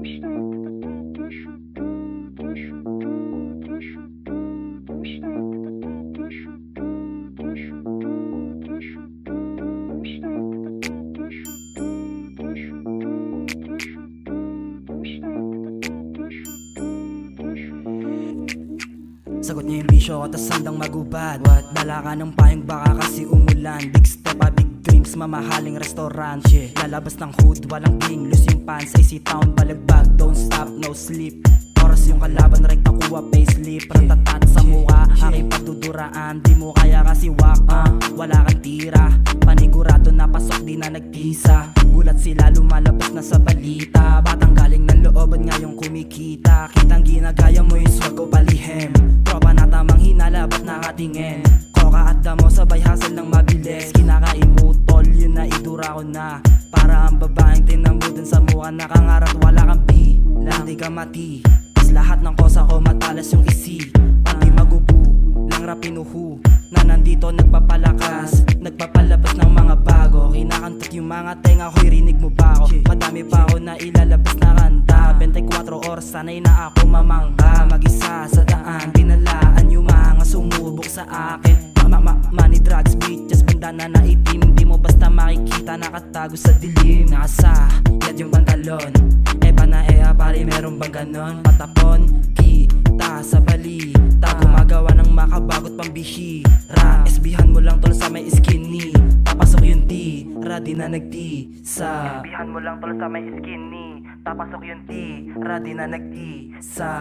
Sagot niya yung bisyo ko tas handang magubad. Dala ka ng payong baka kasi umulan. Big step pa, big dreams, mamahaling restaurant. Lalabas ng hood, walang bling, loose yung pants. AC town, balagbag, don't stop, no sleep. Oras yung kalaban, rekta kuha, payslip. Ratatat sa mukha, aking patuduraan. Di mo kaya kasi waka, wala kang tira. Panigurado na pasok, di na nagtisa. Gulat sila, lumalabas na sa balita. Batang galing ng looban ngayong kumikita. Kitang ginagaya mo yung swag ko palihim. Tropa na tamang hinala, ba't nakatingin? Koka at damo, sabay hustle ng mabilis. Kinakain mo tol, yun na idura ko na. Para ang babaeng tinambudan sa mukha. Nakangarap, wala kang lang di ka mati. Mas lahat ng kosa ko matalas yung isi. Pati magubu, lang rap pinuhu. Na nandito nagpapalakas, nagpapalabas ng mga bago. Kinakantot yung mga tenga ko'y rinig mo ba ako? Madami pa ako na ilalabas na kanta. 24 oras sanay na ako mamangka. Mag-isa sa daan, dinalaan yung mga sumubok sa akin. Money, drugs, bitches, bandana na itim. Di mo basta makikita, nakatago sa dilim. Nakasa, yad yung pantalon. Eba na pare, meron bang ganon? Patapon, kita sa balita. Gumagawa ng makabagot pambihira. SBhan mo lang tol sa may skinny. Papasok yung tira, di na nagtisa. SBhan mo lang tol sa may skinny. Papasok yung tira, di na nagtisa.